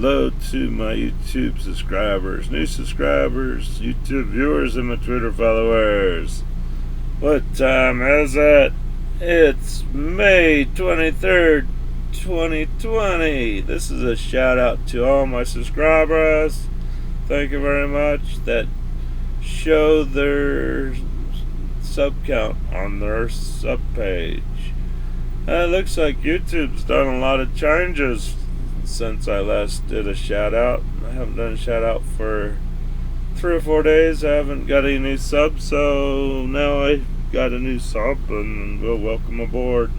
Hello to my YouTube subscribers, new subscribers, YouTube viewers, and my Twitter followers. What time is it? It's May 23rd, 2020. This is a shout out to all my subscribers. Thank you very much that show their sub count on their sub page. It looks like YouTube's done a lot of changes since I last did a shout out. I haven't done a shout out for 3 or 4 days. I haven't got any new subs, so now I got a new sub and we'll welcome aboard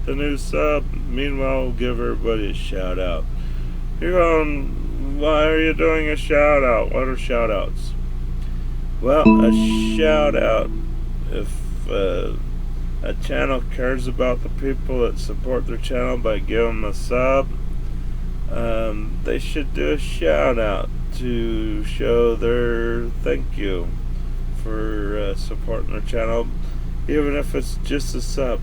the new sub. Meanwhile, we'll give everybody a shout out. You're going, why are you doing a shout out? What are shout outs? Well, a shout out, if a channel cares about the people that support their channel by giving them a sub, they should do a shout out to show their thank you for supporting their channel, even if it's just a sub.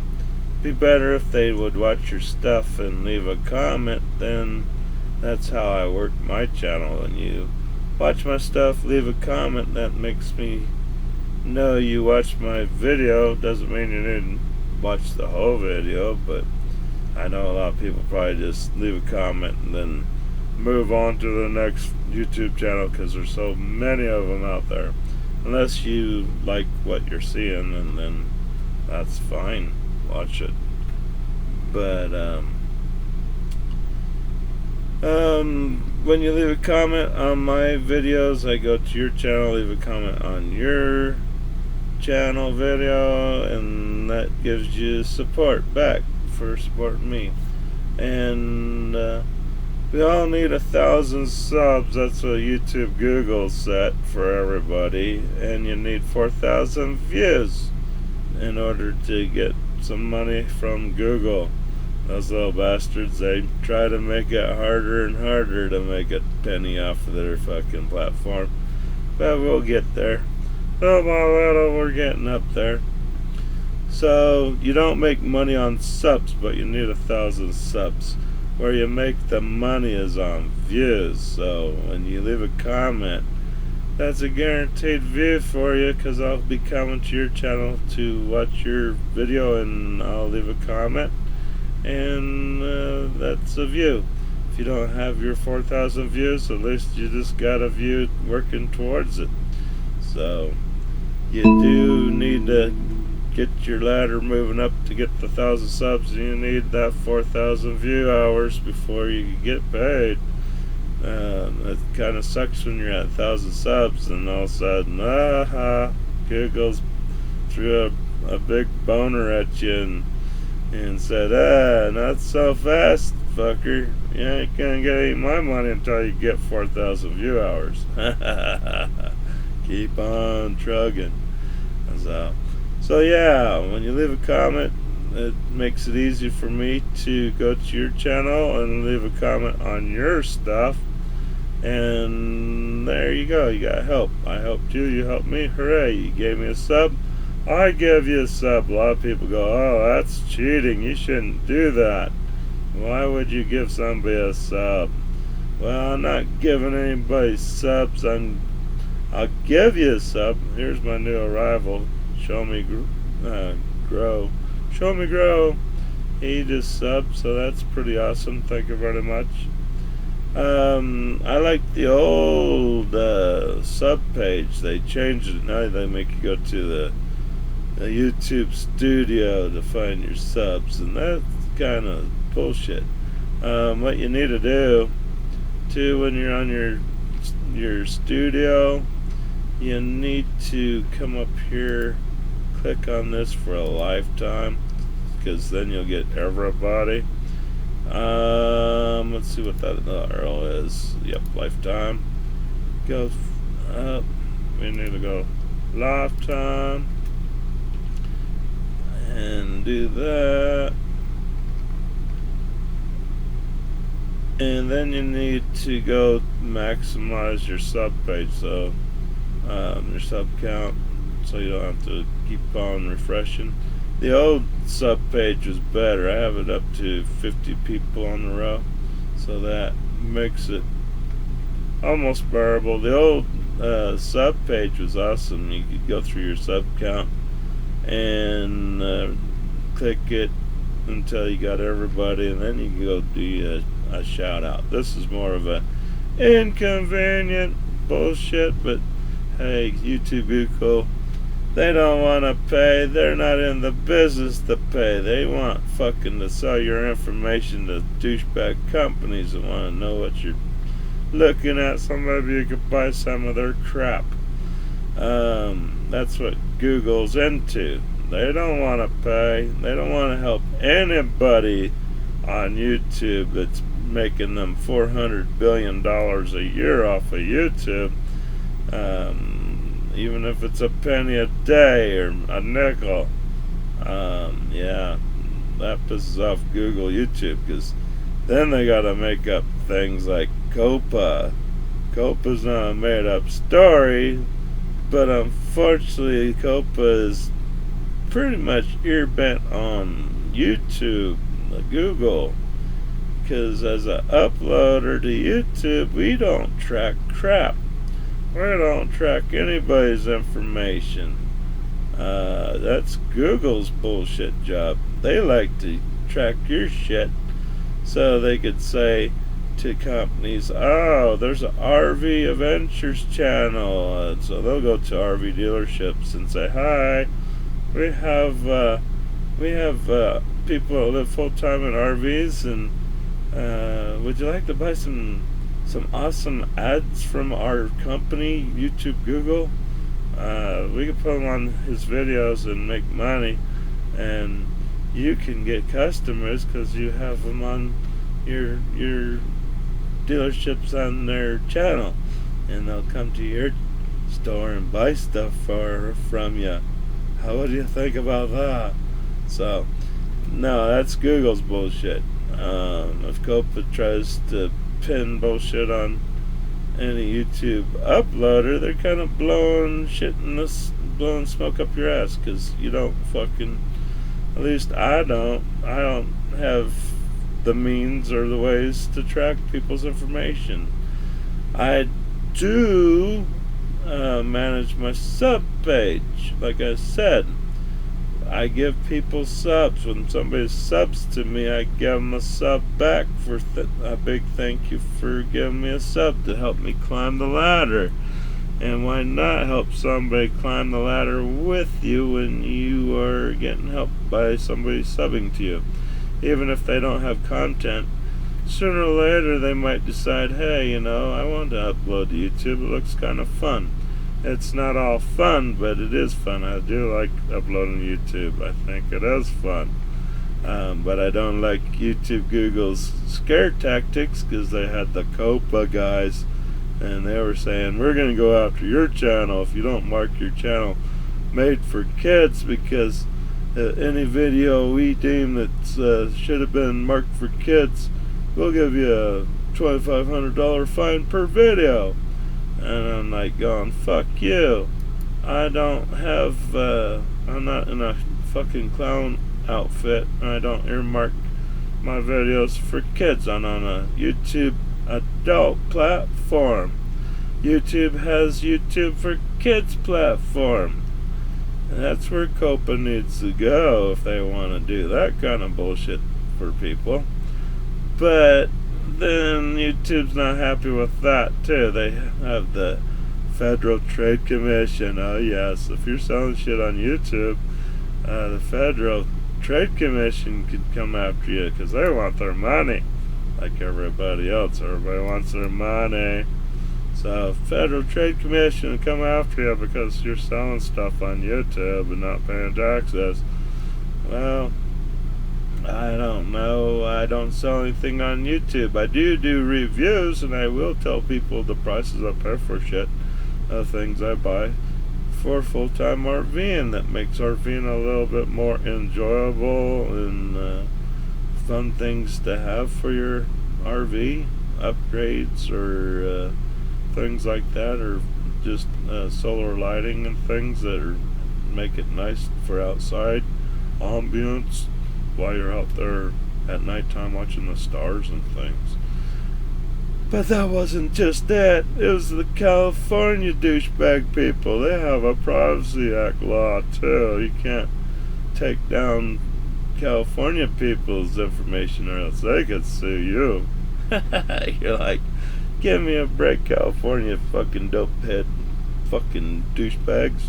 It'd be better if they would watch your stuff and leave a comment. Then that's how I work my channel. When you watch my stuff, leave a comment, that makes me know you watched my video. Doesn't mean you didn't watch the whole video, but I know a lot of people probably just leave a comment and then move on to the next YouTube channel because there's so many of them out there. Unless you like what you're seeing, and then that's fine, watch it. But when you leave a comment on my videos, I go to your channel, leave a comment on your channel video, and that gives you support back for supporting me. And we all need 1,000 subs. That's what YouTube Google set for everybody, and you need 4,000 views in order to get some money from Google. Those little bastards, they try to make it harder and harder to make a penny off of their fucking platform, but we'll get there. Little by little, we're getting up there. So you don't make money on subs, but you need 1,000 subs. Where you make the money is on views. So when you leave a comment, that's a guaranteed view for you, because I'll be coming to your channel to watch your video, and I'll leave a comment, and that's a view. If you don't have your 4,000 views, at least you just got a view working towards it. So you do need to get your ladder moving up to get the 1,000 subs, and you need that 4,000 view hours before you can get paid. It kind of sucks when you're at 1,000 subs and all of a sudden, Google's threw a big boner at you and said, not so fast, fucker. You ain't gonna get any of my money until you get 4,000 view hours. Keep on trugging. So yeah, when you leave a comment, it makes it easy for me to go to your channel and leave a comment on your stuff. And there you go, you got help. I helped you, you helped me. Hooray, you gave me a sub, I give you a sub. A lot of people go, oh, that's cheating, you shouldn't do that. Why would you give somebody a sub? Well, I'm not giving anybody subs. I'll give you a sub. Here's my new arrival. Show me grow. Show me grow. He just subbed, so that's pretty awesome. Thank you very much. I like the old sub page. They changed it now. They make you go to the YouTube studio to find your subs, and that's kind of bullshit. What you need to do too, when you're on your studio, you need to come up here, click on this for a lifetime, because then you'll get everybody. Let's see what that URL is. Yep, lifetime. Go up. We need to go lifetime and do that. And then you need to go maximize your sub page, so your sub count, so you don't have to keep on refreshing. The old sub page was better. I have it up to 50 people on the row, so that makes it almost bearable. The old sub page was awesome. You could go through your sub count and click it until you got everybody, and then you can go do a shout out. This is more of a inconvenient bullshit, but hey, YouTube, Google, they don't want to pay. They're not in the business to pay. They want fucking to sell your information to douchebag companies that want to know what you're looking at, so maybe you could buy some of their crap. That's what Google's into. They don't want to pay. They don't want to help anybody on YouTube that's making them $400 billion a year off of YouTube. Even if it's a penny a day or a nickel. Yeah, that pisses off Google, YouTube, because then they gotta make up things like COPA. COPA's not a made up story, but unfortunately COPA is pretty much ear bent on YouTube, Google, because as an uploader to YouTube, we don't track crap. We don't track anybody's information. That's Google's bullshit job. They like to track your shit so they could say to companies, oh, there's an RV Adventures channel. So they'll go to RV dealerships and say, hi, we have people that live full time in RVs, and would you like to buy some awesome ads from our company, YouTube, Google? We can put them on his videos and make money, and you can get customers because you have them on your dealerships on their channel, and they'll come to your store and buy stuff from you. How do you think about that? So, no, that's Google's bullshit. If COPA tries to pin bullshit on any YouTube uploader, they're kind of blowing smoke up your ass, because you don't fucking, at least I don't have the means or the ways to track people's information. I do manage my sub page. Like I said, I give people subs. When somebody subs to me, I give them a sub back for a big thank you for giving me a sub to help me climb the ladder. And why not help somebody climb the ladder with you when you are getting helped by somebody subbing to you? Even if they don't have content, sooner or later they might decide, hey, I want to upload to YouTube. It looks kind of fun. It's not all fun, but it is fun. I do like uploading to YouTube. I think it is fun. But I don't like YouTube Google's scare tactics, because they had the COPA guys, and they were saying, we're going to go after your channel if you don't mark your channel made for kids, because any video we deem that should have been marked for kids, we'll give you a $2,500 fine per video. And I'm like going, fuck you. I'm not in a fucking clown outfit, and I don't earmark my videos for kids. I'm on a YouTube adult platform. YouTube has YouTube for kids platform. And that's where COPA needs to go if they want to do that kind of bullshit for people. But then YouTube's not happy with that too. They have the Federal Trade Commission. Oh yes, if you're selling shit on YouTube, the Federal Trade Commission could come after you, because they want their money, like everybody else. Everybody wants their money. So Federal Trade Commission will come after you because you're selling stuff on YouTube and not paying taxes. Well, I don't know. I don't sell anything on YouTube. I do reviews, and I will tell people the prices I pay for shit, things I buy for full-time RVing. That makes RVing a little bit more enjoyable and fun things to have for your RV, upgrades or things like that, or just solar lighting and things that make it nice for outside ambience while you're out there at nighttime watching the stars and things. But that wasn't just it. It was the California douchebag people. They have a Privacy Act law too. You can't take down California people's information or else they could sue you. You're like, give me a break, California fucking dopehead fucking douchebags.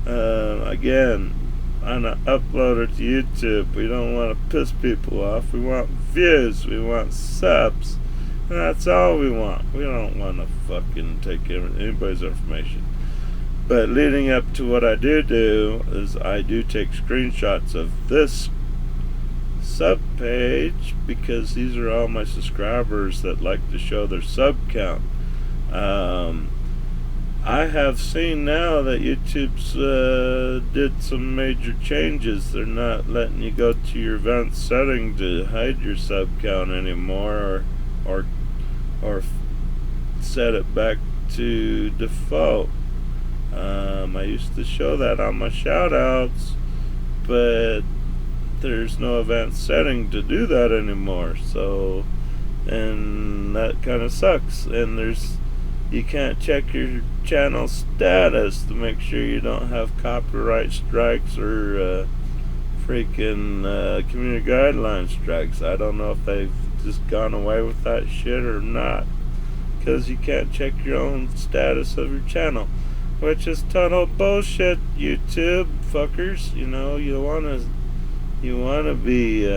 Again, on an uploader to YouTube, we don't want to piss people off. We want views. We want subs. And that's all we want. We don't want to fucking take anybody's information. But leading up to what I do is I do take screenshots of this sub page because these are all my subscribers that like to show their sub count. I have seen now that YouTube's did some major changes. They're not letting you go to your event setting to hide your sub count anymore, or set it back to default. I used to show that on my shoutouts, but there's no advanced setting to do that anymore. So, and that kind of sucks. And you can't check your channel status to make sure you don't have copyright strikes or freaking community guideline strikes. I don't know if they've just gone away with that shit or not, because you can't check your own status of your channel, which is total bullshit. YouTube fuckers, you wanna be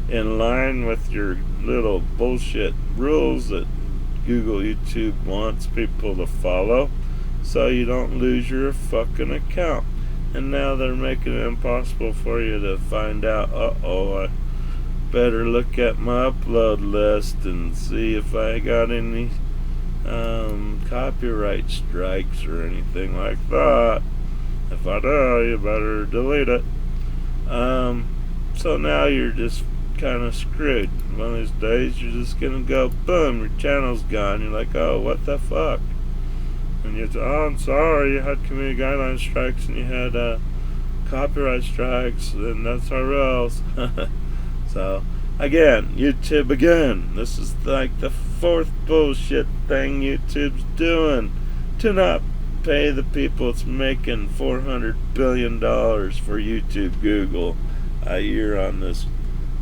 in line with your little bullshit rules that Google YouTube wants people to follow, so you don't lose your fucking account. And now they're making it impossible for you to find out, I better look at my upload list and see if I got any copyright strikes or anything like that. If I do, you better delete it. So now you're just kind of screwed. One of these days you're just gonna go boom, your channel's gone. You're like, oh, what the fuck? And you say, oh, I'm sorry, you had community guideline strikes and you had copyright strikes, and that's our rules. So again, YouTube again, this is like the fourth bullshit thing YouTube's doing to not pay the people it's making $400 billion for YouTube Google a year on this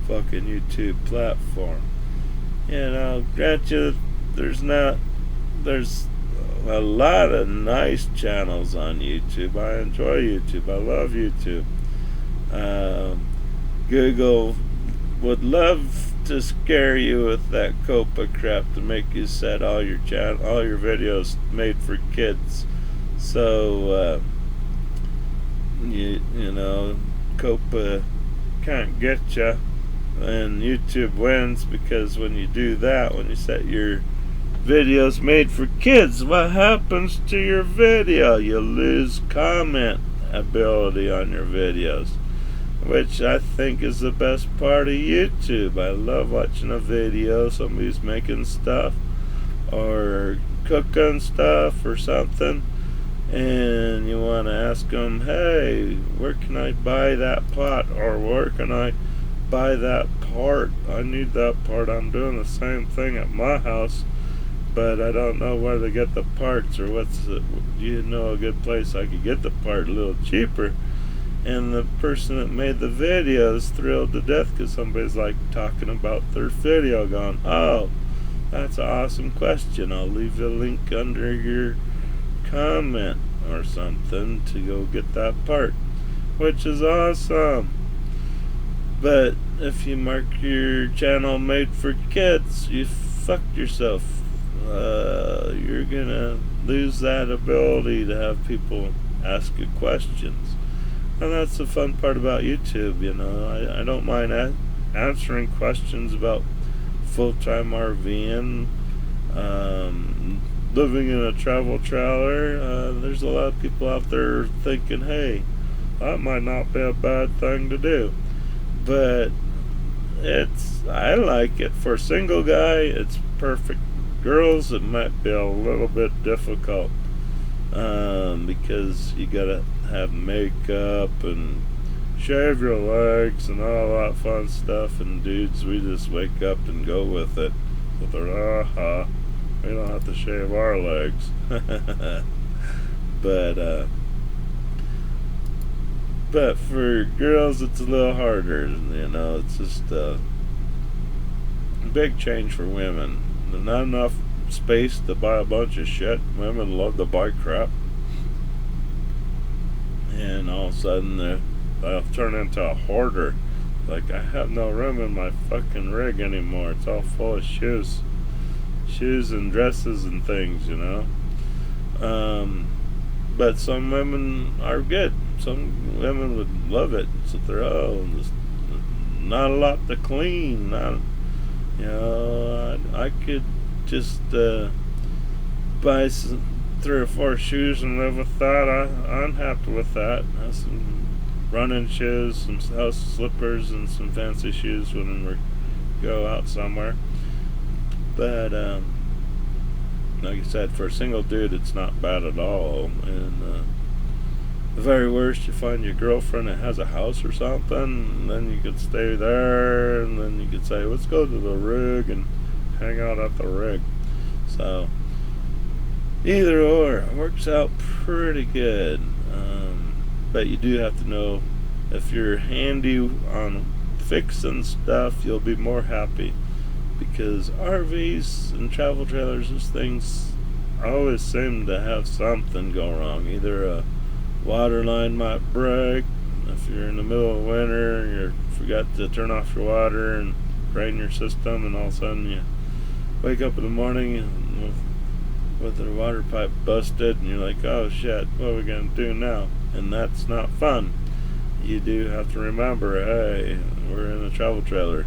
fucking YouTube platform. Grant you, there's a lot of nice channels on YouTube. I enjoy YouTube. I love YouTube. Google would love to scare you with that COPA crap to make you set all your videos made for kids. So COPA can't get you, and YouTube wins, because when you do that, when you set your videos made for kids, what happens to your video? You lose comment ability on your videos, which I think is the best part of YouTube. I love watching a video, somebody's making stuff or cooking stuff or something, and you want to ask them, hey, where can I buy that pot, or where can I buy that part? I need that part. I'm doing the same thing at my house, but I don't know where to get the parts, or do you know a good place I could get the part a little cheaper? And the person that made the video is thrilled to death because somebody's like talking about their video, going, oh, that's an awesome question, I'll leave a link under your comment or something to go get that part, which is awesome. But if you mark your channel made for kids, you fucked yourself. You're gonna lose that ability to have people ask you questions. And that's the fun part about YouTube, I don't mind answering questions about full-time RVing, living in a travel trailer. There's a lot of people out there thinking, hey, that might not be a bad thing to do. But I like it. For a single guy, it's perfect. Girls, it might be a little bit difficult, because you gotta have makeup and shave your legs and all that fun stuff, and dudes, we just wake up and go with it. But they're, we don't have to shave our legs. But for girls, it's a little harder. It's just a big change for women. There's not enough space to buy a bunch of shit. Women love to buy crap. And all of a sudden, they'll turn into a hoarder. Like, I have no room in my fucking rig anymore. It's all full of shoes. Shoes and dresses and things, But some women are good. Some women would love it. So they're, there's not a lot to clean. I could just buy some 3 or 4 shoes and live with that. I'm happy with that. I have some running shoes, some house slippers, and some fancy shoes when we go out somewhere. But like I said, for a single dude, it's not bad at all. And the very worst, you find your girlfriend that has a house or something, and then you could stay there, and then you could say, let's go to the rig and hang out at the rig. So either or, it works out pretty good. But you do have to know, if you're handy on fixing stuff, you'll be more happy. Because RVs and travel trailers, those things always seem to have something go wrong. Either a water line might break, if you're in the middle of winter, you forgot to turn off your water and drain your system, and all of a sudden you wake up in the morning with the water pipe busted, and you're like, oh shit, what are we going to do now? And that's not fun. You do have to remember, hey, we're in a travel trailer.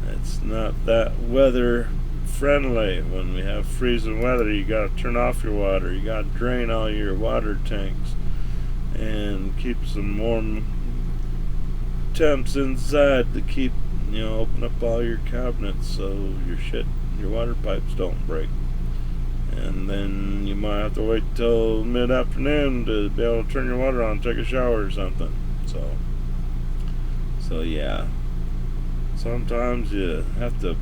It's not that weather friendly. When we have freezing weather, you gotta turn off your water. You gotta drain all your water tanks and keep some warm temps inside to keep, open up all your cabinets so your water pipes don't break. And then you might have to wait till mid-afternoon to be able to turn your water on, take a shower or something. So yeah. Sometimes you have to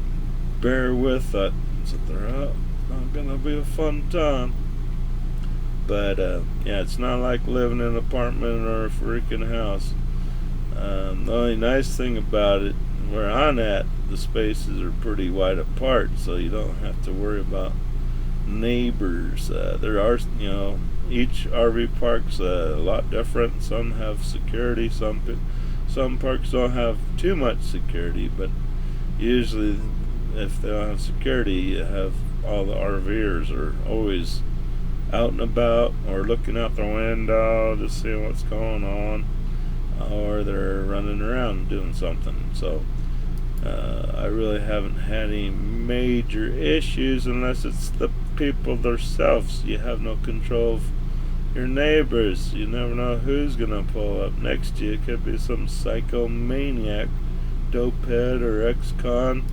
bear with that. It's not gonna be a fun time. But yeah, it's not like living in an apartment or a freaking house. The only nice thing about it, where I'm at, the spaces are pretty wide apart, so you don't have to worry about neighbors. There are, each RV park's a lot different. Some have security, some parks don't have too much security, but usually if they don't have security, you have all the RVers are always out and about or looking out their window to see what's going on, or they're running around doing something. So I really haven't had any major issues unless it's the people themselves. You have no control of your neighbors. You never know who's gonna pull up next to you. It could be some psychomaniac, dopehead, or ex-con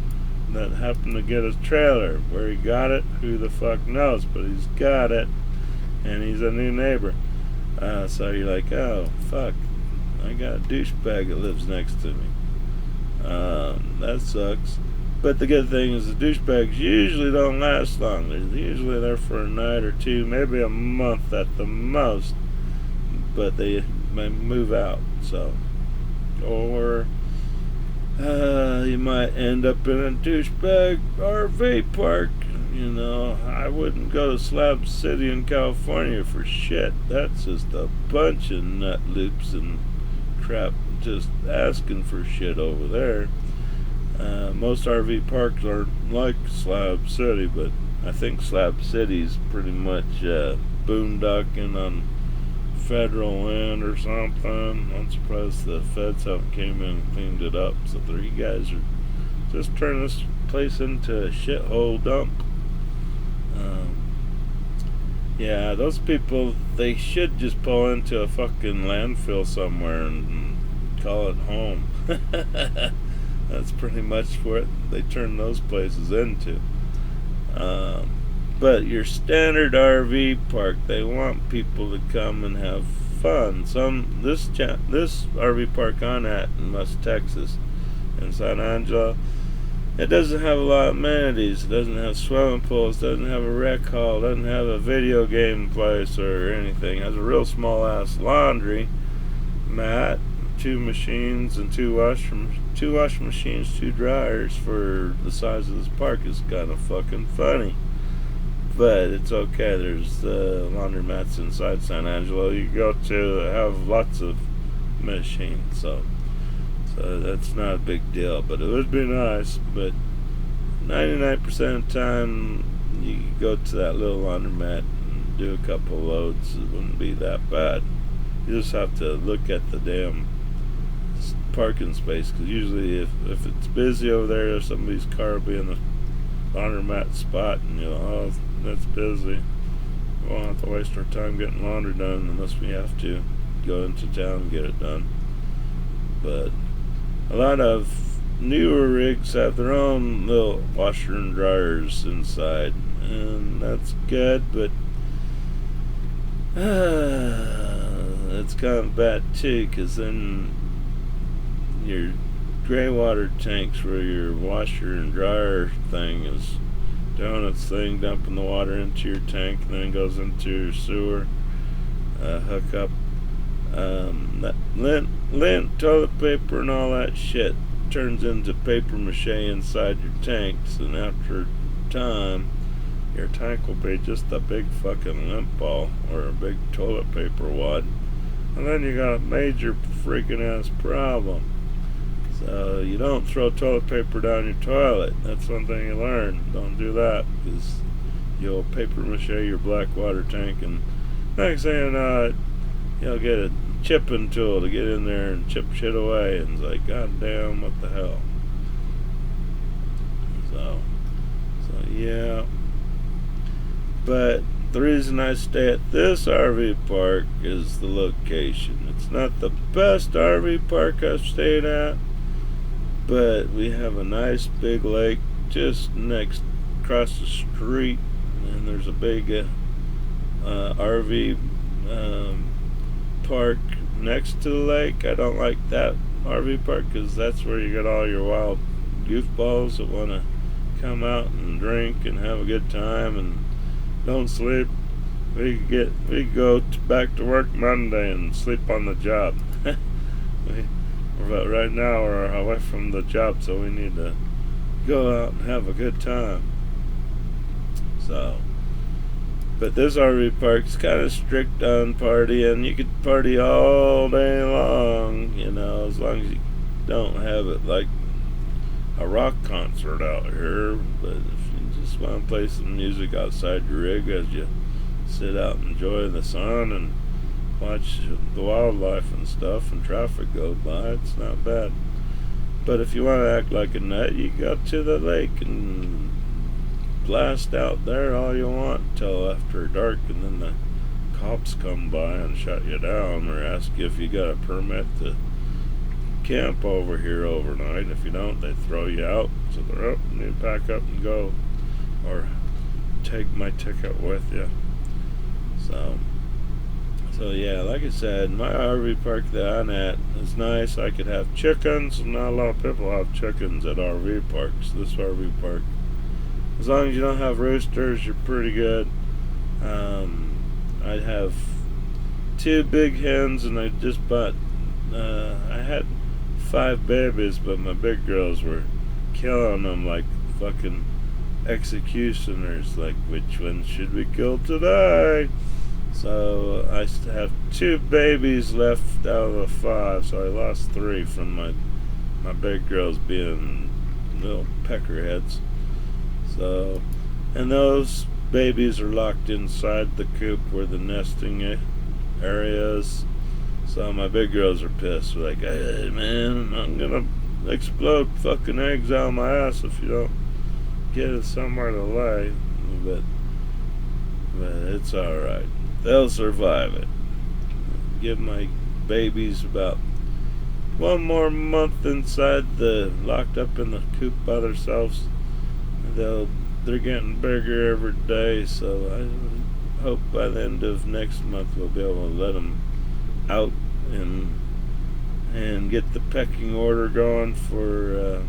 that happened to get his trailer. Where he got it, who the fuck knows, but he's got it, and he's a new neighbor. So you're like, oh fuck, I got a douchebag that lives next to me. That sucks. But the good thing is the douchebags usually don't last long. They're usually there for a night or two, maybe a month at the most. But they may move out. Or you might end up in a douchebag RV park. I wouldn't go to Slab City in California for shit. That's just a bunch of nut loops and crap just asking for shit over there. Most RV parks are like Slab City, but I think Slab City's pretty much boondocking on federal land or something. I'm surprised the feds haven't came in and cleaned it up. So you guys are just turning this place into a shithole dump. Yeah, those people, they should just pull into a fucking landfill somewhere and call it home. That's pretty much what they turn those places into. But your standard RV park, they want people to come and have fun. This RV park I'm at in West Texas, in San Angelo, It doesn't have a lot of amenities. It doesn't have swimming pools, doesn't have a rec hall, doesn't have a video game place or anything. It has a real small ass laundry mat, two machines and two washing machines, two dryers for the size of this park is kind of fucking funny. But it's okay. There's laundromats inside San Angelo. You go to have lots of machines, so that's not a big deal. But it would be nice. But 99% of the time, you go to that little laundromat and do a couple loads. It wouldn't be that bad. You just have to look at the damn parking space, because usually if it's busy over there, somebody's car will be in the laundromat spot, and oh, that's busy. We won't have to waste our time getting laundry done unless we have to go into town and get it done. But a lot of newer rigs have their own little washer and dryers inside, and that's good, but it's kind of bad too, because then your gray water tanks where your washer and dryer thing is doing its thing, dumping the water into your tank, and then it goes into your sewer hookup. That lint, toilet paper, and all that shit turns into paper mache inside your tanks, and after time, your tank will be just a big fucking lint ball or a big toilet paper wad, and then you got a major freaking ass problem. So you don't throw toilet paper down your toilet. That's one thing you learn. Don't do that, because you'll paper mache your black water tank, and next thing you know, you'll get a chipping tool to get in there and chip shit away, and it's like, god damn, what the hell. So yeah. But the reason I stay at this RV park is the location. It's not the best RV park I've stayed at, but we have a nice big lake just across the street, and there's a big RV park next to the lake. I don't like that RV park because that's where you get all your wild goofballs that want to come out and drink and have a good time and don't sleep. We go back to work Monday and sleep on the job. But right now we're away from the job, so we need to go out and have a good time. So, but this RV park's kind of strict on partying. You could party all day long, as long as you don't have it like a rock concert out here. But if you just want to play some music outside your rig as you sit out and enjoy the sun and watch the wildlife and stuff and traffic go by, it's not bad. But if you want to act like a nut, you go to the lake and blast out there all you want till after dark, and then the cops come by and shut you down or ask you if you got a permit to camp over here overnight. If you don't, they throw you out. So they're up and you pack up and go, or take my ticket with you. So yeah, like I said, my RV park that I'm at is nice. I could have chickens, and not a lot of people have chickens at RV parks. This RV park, as long as you don't have roosters, you're pretty good. I'd have 2 big hens, and I just bought, I had 5 babies, but my big girls were killing them like fucking executioners, like, which one should we kill today? So I have 2 babies left out of the 5, so I lost 3 from my big girls being little peckerheads. So, and those babies are locked inside the coop where the nesting area is. So my big girls are pissed. They're like, hey man, I'm gonna explode fucking eggs out of my ass if you don't get it somewhere to lay. But it's alright. They'll survive it. Give my babies about 1 more month inside locked up in the coop by themselves. They're getting bigger every day, so I hope by the end of next month we'll be able to let them out and get the pecking order going for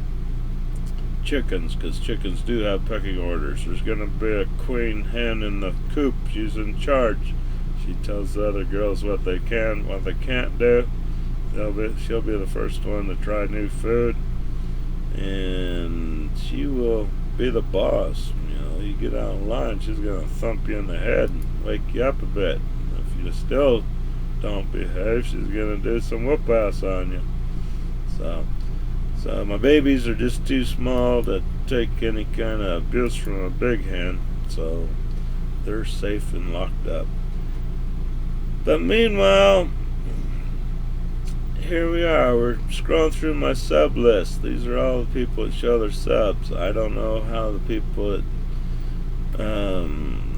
chickens, because chickens do have pecking orders. There's going to be a queen hen in the coop. She's in charge. She tells the other girls what they can, what they can't do. She'll be the first one to try new food, and she will be the boss. You get out of line, she's going to thump you in the head and wake you up a bit. If you still don't behave, she's going to do some whoop ass on you. So my babies are just too small to take any kind of abuse from a big hen, so they're safe and locked up. But meanwhile, here we are. We're scrolling through my sub list. These are all the people that show their subs. I don't know how the people that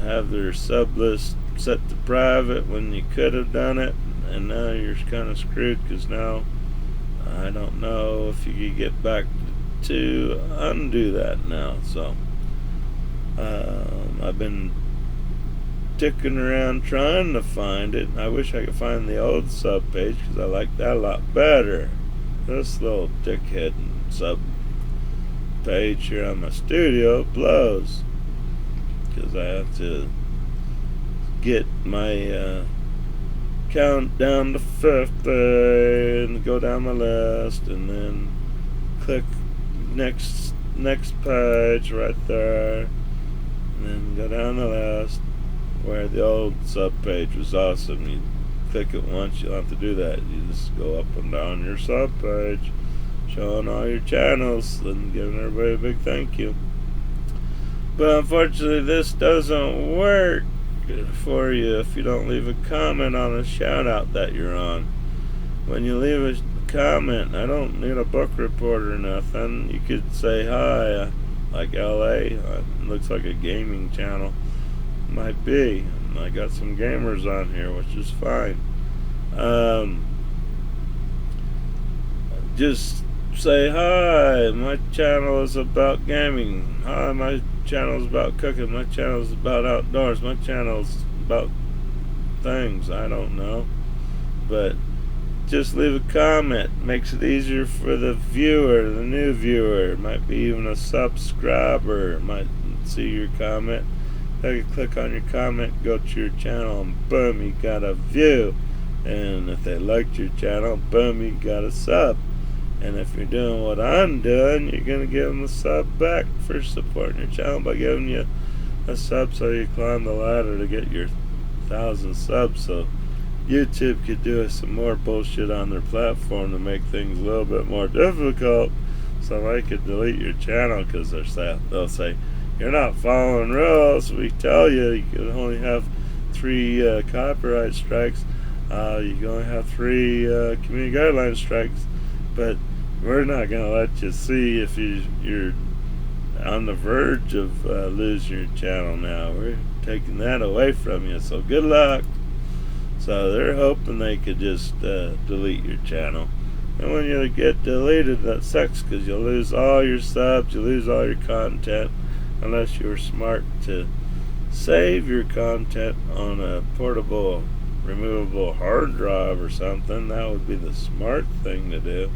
have their sub list set to private when you could have done it, and now you're kind of screwed, because now I don't know if you could get back to undo that now. So I've been dicking around trying to find it. I wish I could find the old sub page, because I like that a lot better. This little dickhead sub page here on my studio blows, because I have to get my count down to 50 and go down my list, and then click next page right there, and then go down the list. Where the old sub page was awesome. You click it once, you don't have to do that. You just go up and down your sub page, showing all your channels and giving everybody a big thank you. But unfortunately, this doesn't work for you if you don't leave a comment on a shout out that you're on. When you leave a comment, I don't need a book report or nothing. You could say hi, like LA. Looks like a gaming channel. Might be. I got some gamers on here, which is fine. Just say hi. My channel is about gaming. Hi, my channel is about cooking. My channel is about outdoors. My channel is about things. I don't know. But just leave a comment. Makes it easier for the viewer, the new viewer. Might be even a subscriber. Might see your comment. They can click on your comment, go to your channel, and boom, you got a view. And if they liked your channel, boom, you got a sub. And if you're doing what I'm doing, you're going to give them a sub back for supporting your channel by giving you a sub, so you climb the ladder to get your 1,000 subs. So YouTube could do some more bullshit on their platform to make things a little bit more difficult, so they could delete your channel, because they'll say, you're not following rules. We tell you you can only have 3 copyright strikes. You can only have 3 community guideline strikes. But we're not going to let you see if you're on the verge of losing your channel now. We're taking that away from you. So good luck. So they're hoping they could just delete your channel. And when you get deleted, that sucks, because you'll lose all your subs, you lose all your content. Unless you were smart to save your content on a portable, removable hard drive or something, that would be the smart thing to do.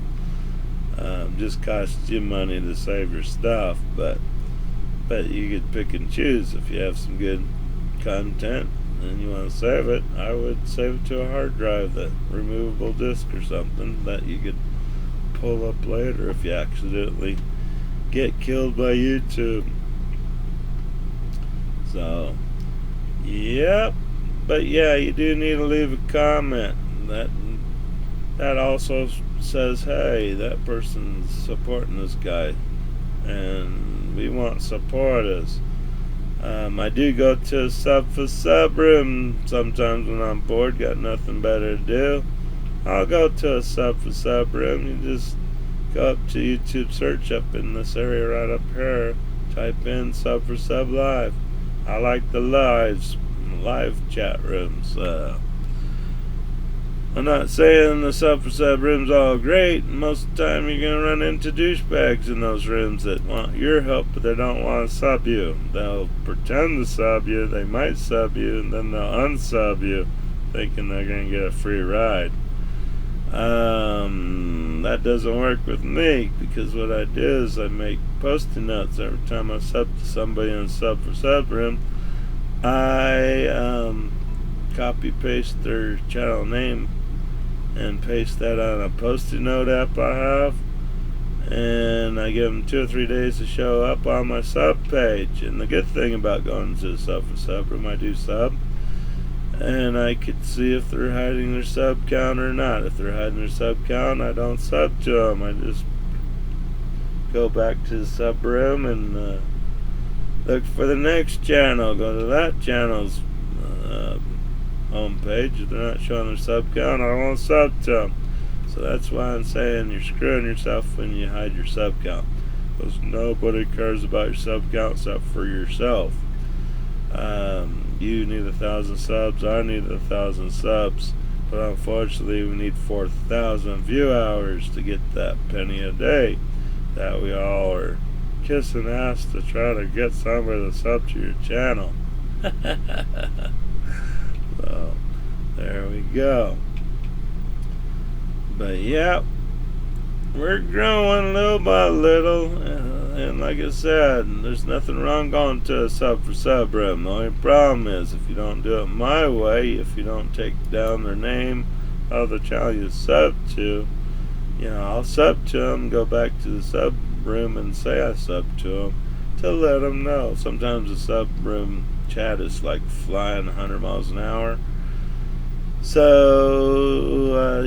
Just costs you money to save your stuff, but you could pick and choose. If you have some good content and you want to save it, I would save it to a hard drive, that removable disk or something that you could pull up later if you accidentally get killed by YouTube. So, yep. But yeah, you do need to leave a comment. That also says, hey, that person's supporting this guy, and we want supporters. I do go to a sub for sub room sometimes when I'm bored, got nothing better to do. I'll go to a sub for sub room. You just go up to YouTube search up in this area right up here, type in sub for sub live. I like the live chat rooms. I'm not saying the sub for sub rooms all great. Most of the time you're going to run into douchebags in those rooms that want your help, but they don't want to sub you. They'll pretend to sub you, they might sub you, and then they'll unsub you, thinking they're going to get a free ride. That doesn't work with me, because what I do is I make post-it notes every time I sub to somebody in sub for subroom. I copy paste their channel name and paste that on a post-it note app I have, and I give them 2 or 3 days to show up on my sub page. And the good thing about going to the sub for subroom, I do sub, and I could see if they're hiding their sub count or not. If they're hiding their sub count, I don't sub to them. I just go back to the sub room and look for the next channel. Go to that channel's homepage. If they're not showing their sub count, I won't sub to them. So that's why I'm saying you're screwing yourself when you hide your sub count, because nobody cares about your sub count except for yourself. You need 1,000 subs, I need 1,000 subs, but unfortunately we need 4,000 view hours to get that penny a day that we all are kissing ass to try to get somebody to sub to your channel. So there we go. But yeah, we're growing little by little, and like I said, there's nothing wrong going to a sub for sub room. The only problem is if you don't do it my way, if you don't take down their name of the channel you sub to, I'll sub to them, go back to the sub room and say I sub to them to let them know. Sometimes the sub room chat is like flying 100 miles an hour. So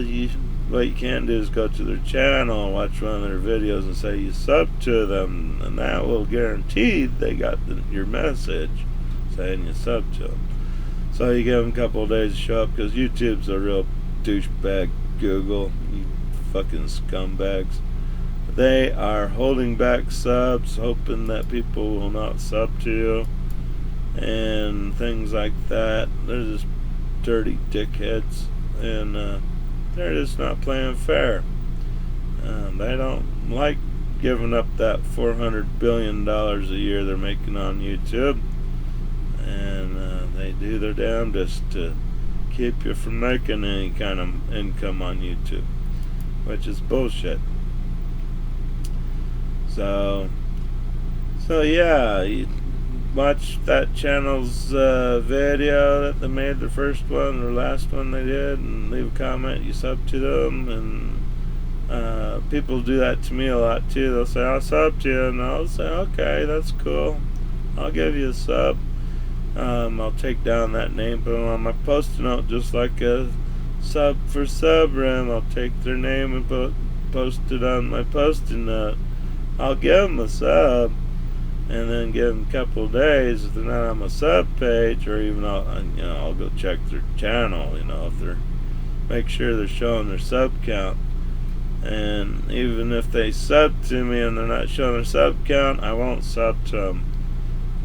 what you can do is go to their channel and watch one of their videos and say you sub to them, and that will guarantee they got your message saying you sub to them. So you give them a couple of days to show up, because YouTube's a real douchebag. Google, you fucking scumbags. They are holding back subs, hoping that people will not sub to you and things like that. They're just dirty dickheads, and they're just not playing fair. They don't like giving up that $400 billion a year they're making on YouTube, and they do their damnedest to keep you from making any kind of income on YouTube, which is bullshit. So yeah, you watch that channel's video that they made, the first one or last one they did, and leave a comment, you sub to them. And people do that to me a lot too. They'll say I'll sub to you, and I'll say okay, that's cool, I'll give you a sub. I'll take down that name, put it on my post-it note just like a sub for sub room. I'll take their name and post it on my post-it note. I'll give them a sub, and then give them a couple of days. If they're not on my sub page, or even I'll go check their channel, if they're, make sure they're showing their sub count. And even if they sub to me and they're not showing their sub count, I won't sub to them,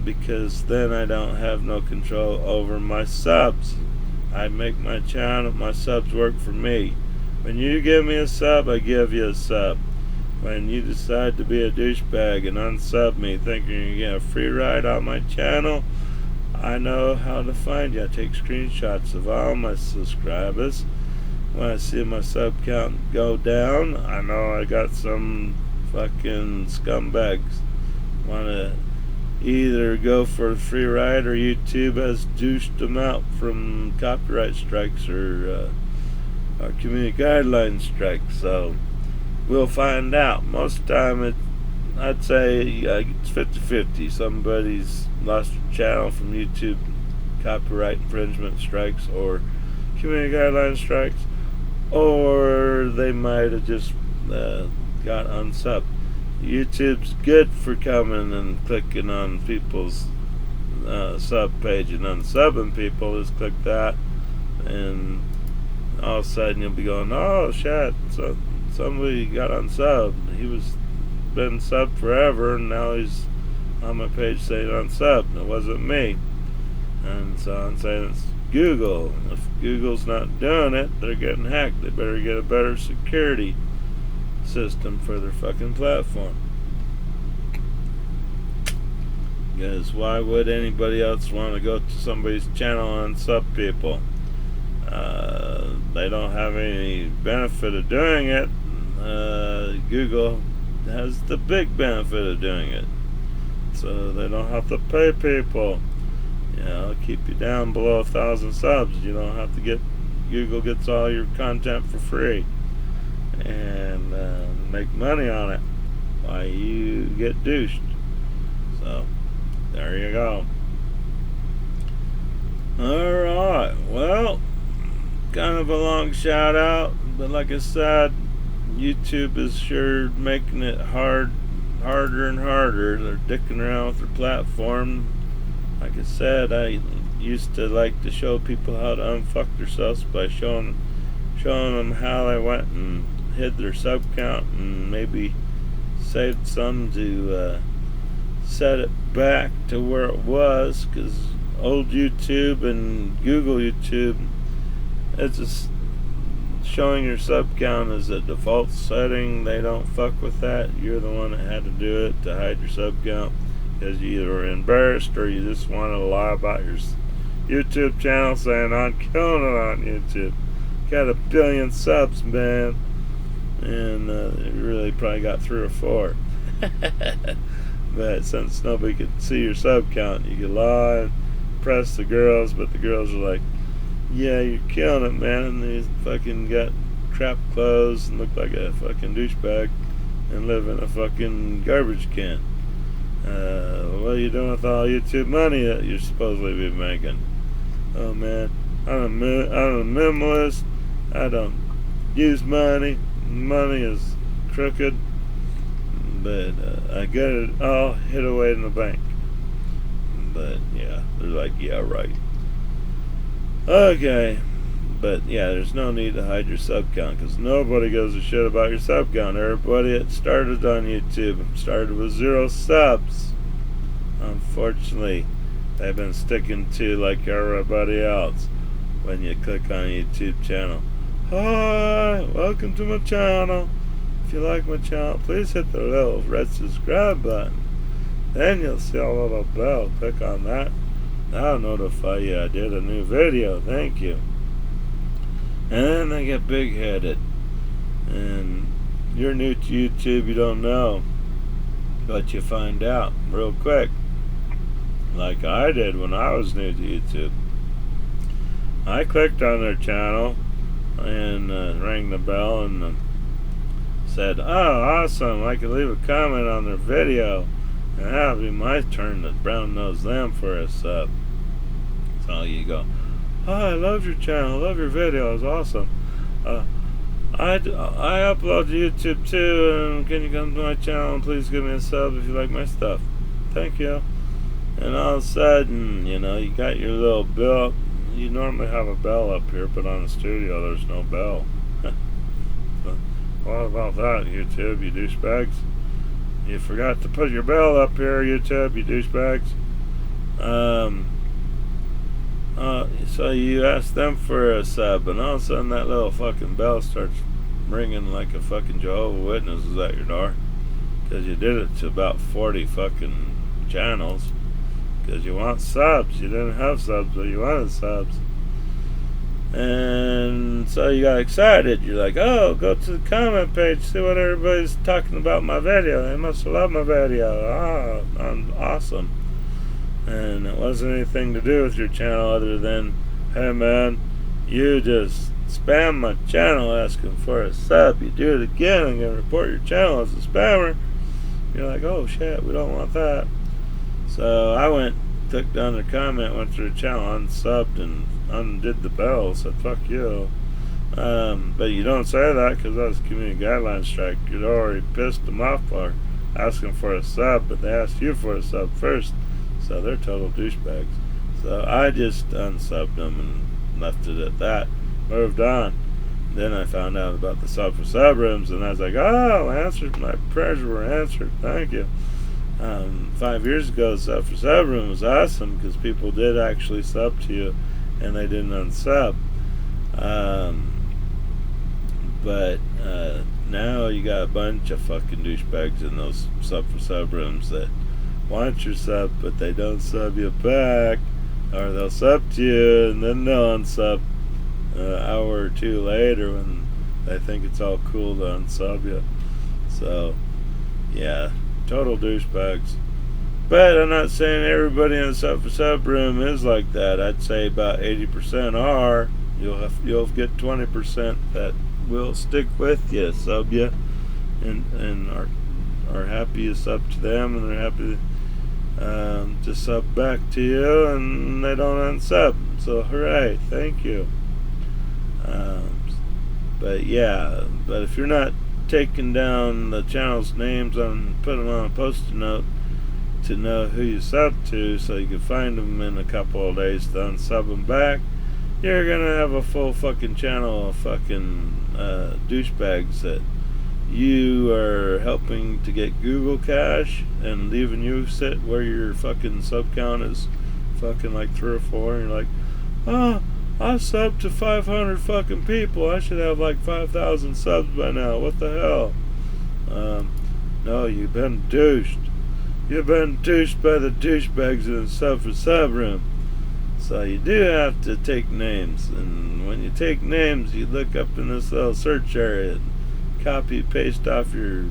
because then I don't have no control over my subs. I make my channel, my subs work for me. When you give me a sub, I give you a sub. When you decide to be a douchebag and unsub me thinking you're getting a free ride on my channel, I know how to find you. I take screenshots of all my subscribers. When I see my sub count go down, I know I got some fucking scumbags want to either go for a free ride, or YouTube has douched them out from copyright strikes or community guideline strikes. So we'll find out. Most of the time, I'd say it's 50-50. Somebody's lost their channel from YouTube copyright infringement strikes or community guideline strikes, or they might have just got unsubbed. YouTube's good for coming and clicking on people's sub page and unsubbing people. Just click that, and all of a sudden you'll be going, oh shit, so somebody got unsubbed. He was been subbed forever, and now he's on my page saying unsubbed. It wasn't me. And so I'm saying it's Google. If Google's not doing it, they're getting hacked. They better get a better security system for their fucking platform. Because why would anybody else want to go to somebody's channel and sub people? They don't have any benefit of doing it. Google has the big benefit of doing it, so they don't have to pay people. Keep you down below 1,000 subs. You don't have to get. Google gets all your content for free and make money on it while you get douched. So there you go. Alright, well, kind of a long shout out, but like I said, YouTube is sure making it harder and harder. They're dicking around with their platform. Like I said, I used to like to show people how to unfuck themselves by showing them how they went and hid their sub count and maybe saved some to set it back to where it was, because old YouTube and Google YouTube, it's just showing your sub count as a default setting. They don't fuck with that. You're the one that had to do it to hide your sub count because you either were embarrassed or you just wanted to lie about your YouTube channel, saying I'm killing it on YouTube, got 1 billion subs, man, and you really probably got 3 or 4. But since nobody could see your sub count, you could lie, press the girls, but the girls are like, yeah, you're killing it, man, and they fucking got crap clothes and look like a fucking douchebag and live in a fucking garbage can. What are you doing with all YouTube money that you're supposedly be making? Oh man, I'm a minimalist. I don't use money. Money is crooked, but I get it all hid away in the bank. But yeah, they're like, yeah, right. Okay, but yeah, there's no need to hide your sub count because nobody gives a shit about your sub count. Everybody that started on YouTube started with 0 subs. Unfortunately, they've been sticking to like everybody else. When you click on a YouTube channel, hi, welcome to my channel. If you like my channel, please hit the little red subscribe button. Then you'll see a little bell. Click on that. That'll notify you I did a new video. Thank you. And then they get big-headed. And you're new to YouTube, you don't know. But you find out real quick. Like I did when I was new to YouTube. I clicked on their channel and rang the bell and said, oh, awesome, I could leave a comment on their video. And that'll be my turn to brown nose them for a sub. So you go, oh, I love your channel, I love your video, it's awesome. I upload to YouTube too, and can you come to my channel and please give me a sub if you like my stuff? Thank you. And all of a sudden, you got your little bell. You normally have a bell up here, but on the studio there's no bell. What about that, YouTube, you douchebags? You forgot to put your bell up here, YouTube, you douchebags. So you ask them for a sub, and all of a sudden that little fucking bell starts ringing like a fucking Jehovah's Witness is at your door. Because you did it to about 40 fucking channels. Because you want subs. You didn't have subs, but you wanted subs. And so you got excited. You're like, oh, go to the comment page, see what everybody's talking about my video. They must love my video. I'm awesome. And it wasn't anything to do with your channel other than, hey man, you just spam my channel asking for a sub. You do it again, I'm going to report your channel as a spammer. You're like, oh shit, we don't want that. So I clicked on their comment, went to their channel, unsubbed, and undid the bell, said fuck you. But you don't say that because that was a community guideline strike. You'd already pissed them off for asking for a sub, but they asked you for a sub first, so they're total douchebags. So I just unsubbed them and left it at that, moved on. Then I found out about the sub for sub rooms, and I was like, oh, my prayers were answered, thank you. 5 years ago, sub for sub room was awesome because people did actually sub to you and they didn't unsub. But now you got a bunch of fucking douchebags in those sub for sub rooms that want your sub, but they don't sub you back, or they'll sub to you and then they'll unsub. hour or two later when they think it's all cool to unsub you. So, yeah, total douchebags. But I'm not saying everybody in the sub for sub room is like that. I'd say about 80% are. You'll get 20% that will stick with you, sub you, and are happy you sub to them, and they're happy to sub back to you, and they don't unsub. So hooray, thank you. But if you're not taking down the channel's names and put them on a post-it note to know who you sub to, so you can find them in a couple of days to unsub them back, you're gonna have a full fucking channel of fucking douchebags that you are helping to get Google Cash and leaving you sit where your fucking sub count is fucking like 3 or 4, and you're like, oh, I subbed to 500 fucking people. I should have like 5,000 subs by now. What the hell? No, you've been douched. You've been douched by the douchebags in the sub for sub room. So you do have to take names, and when you take names, you look up in this little search area, and copy paste off your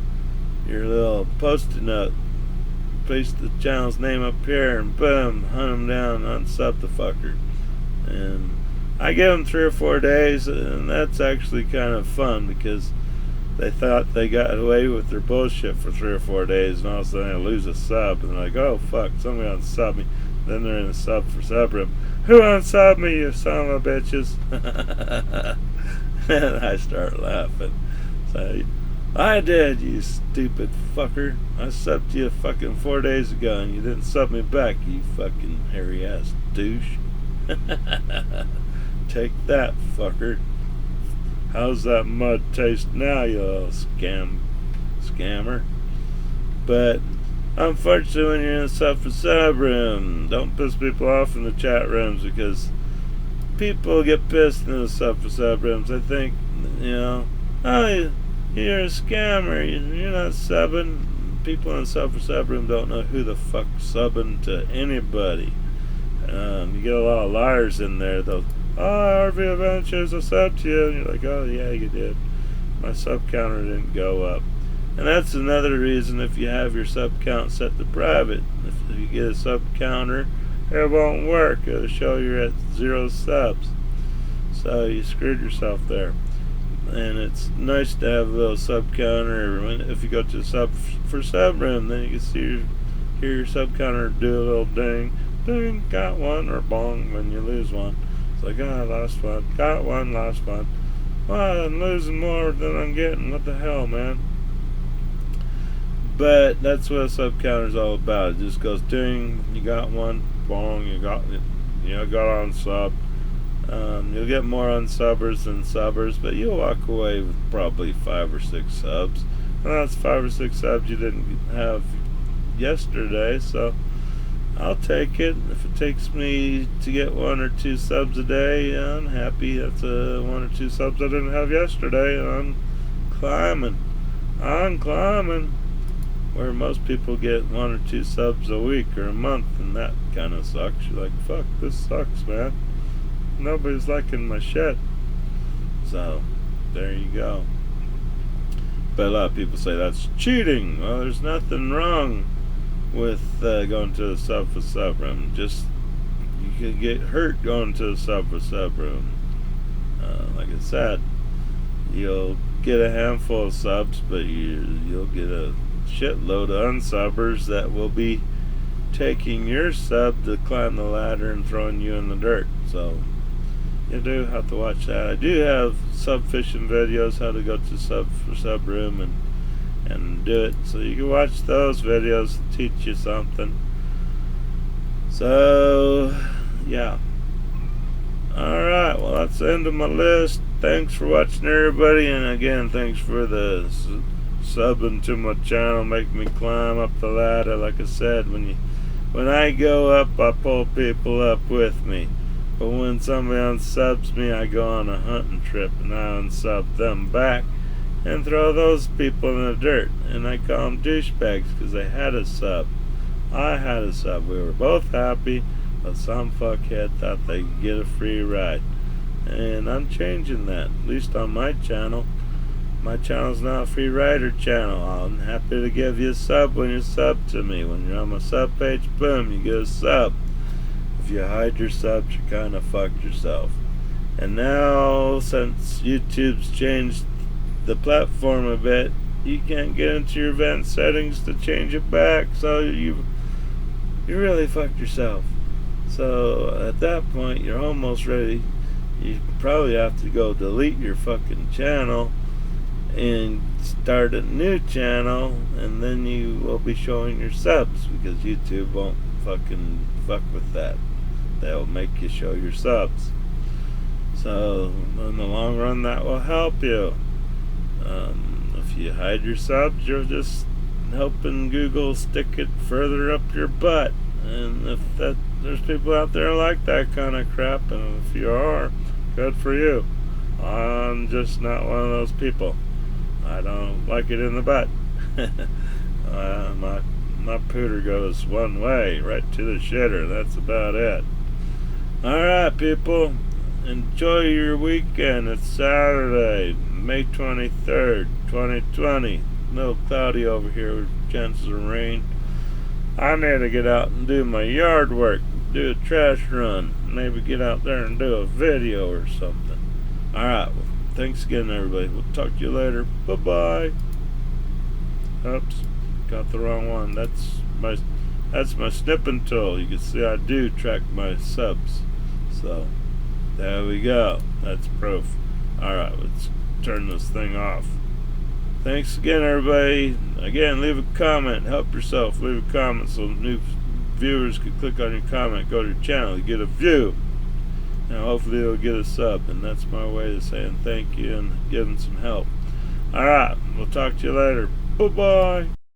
little post-it note, paste the channel's name up here, and boom, hunt them down, unsub the fucker. And I give them 3 or 4 days, and that's actually kind of fun because they thought they got away with their bullshit for 3 or 4 days, and all of a sudden they lose a sub, and they're like, oh fuck, somebody unsub me. Then they're in the sub for sub room. Who unsubbed me, you son of a bitches? And I start laughing. So, I did, you stupid fucker. I subbed you fucking 4 days ago, and you didn't sub me back, you fucking hairy ass douche. Take that, fucker. How's that mud taste now, you little scammer? But unfortunately, when you're in a sub for sub room, don't piss people off in the chat rooms, because people get pissed in the sub for sub rooms. I think, oh, you're a scammer. You're not subbing. People in the sub for sub room don't know who the fuck's subbing to anybody. You get a lot of liars in there. They'll, oh, RV Adventures, I subbed to you. And you're like, oh, yeah, you did. My sub counter didn't go up. And that's another reason, if you have your sub count set to private, if you get a sub counter, it won't work. It'll show you're at 0 subs. So you screwed yourself there. And it's nice to have a little sub counter. If you go to sub for sub room, then you can see hear your sub counter do a little ding. Ding, got one, or bong when you lose one. It's like, oh, I lost one. Got one, lost one. Well, I'm losing more than I'm getting. What the hell, man? But that's what a sub counter is all about. It just goes ding, you got one, bong, you got it, got on sub. You'll get more unsubbers than subbers, but you'll walk away with probably 5 or 6 subs. And that's 5 or 6 subs you didn't have yesterday, so I'll take it. If it takes me to get 1 or 2 subs a day, I'm happy. That's 1 or 2 subs I didn't have yesterday, and I'm climbing. Where most people get 1 or 2 subs a week or a month, and that kind of sucks. You're like, fuck, this sucks, man. Nobody's liking my shit. So, there you go. But a lot of people say that's cheating. Well, there's nothing wrong with going to the sub for sub room. Just, you can get hurt going to the sub for sub room. Like I said, you'll get a handful of subs, but you'll get a shitload of unsubbers that will be taking your sub to climb the ladder and throwing you in the dirt. So you do have to watch that. I do have sub fishing videos, how to go to sub for sub room and do it. So you can watch those videos to teach you something. So yeah. Alright, well that's the end of my list. Thanks for watching, everybody, and again, thanks for the subbing to my channel, make me climb up the ladder. Like I said, when I go up, I pull people up with me. But when somebody unsubs me, I go on a hunting trip and I unsub them back and throw those people in the dirt. And I call them douchebags because they had a sub. I had a sub. We were both happy, but some fuckhead thought they could get a free ride. and I'm changing that, at least on my channel. My channel's not a free rider channel. I'm happy to give you a sub when you sub to me. When you're on my sub page, boom, you get a sub. If you hide your subs, you kind of fucked yourself. And now, since YouTube's changed the platform a bit, you can't get into your event settings to change it back, so you really fucked yourself. So at that point, you're almost ready. You probably have to go delete your fucking channel and start a new channel, and then you will be showing your subs, because YouTube won't fucking fuck with that. They'll make you show your subs. So in the long run, that will help you. If you hide your subs, you're just helping Google stick it further up your butt. And if there's people out there like that kind of crap, and if you are, good for you. I'm just not one of those people. I don't like it in the butt. My pooter goes one way, right to the shitter. That's about it. Alright, people. Enjoy your weekend. It's Saturday, May 23rd, 2020. A little cloudy over here with chances of rain. I need to get out and do my yard work, do a trash run, maybe get out there and do a video or something. Alright, well, thanks again, everybody. We'll talk to you later. Bye-bye. Oops, got the wrong one. That's my snipping tool. You can see I do track my subs. So, there we go. That's proof. Alright, let's turn this thing off. Thanks again, everybody. Again, leave a comment. Help yourself. Leave a comment so new viewers can click on your comment, go to your channel, you get a view. Now, hopefully, they'll get a sub. And that's my way of saying thank you and giving some help. Alright, we'll talk to you later. Bye-bye.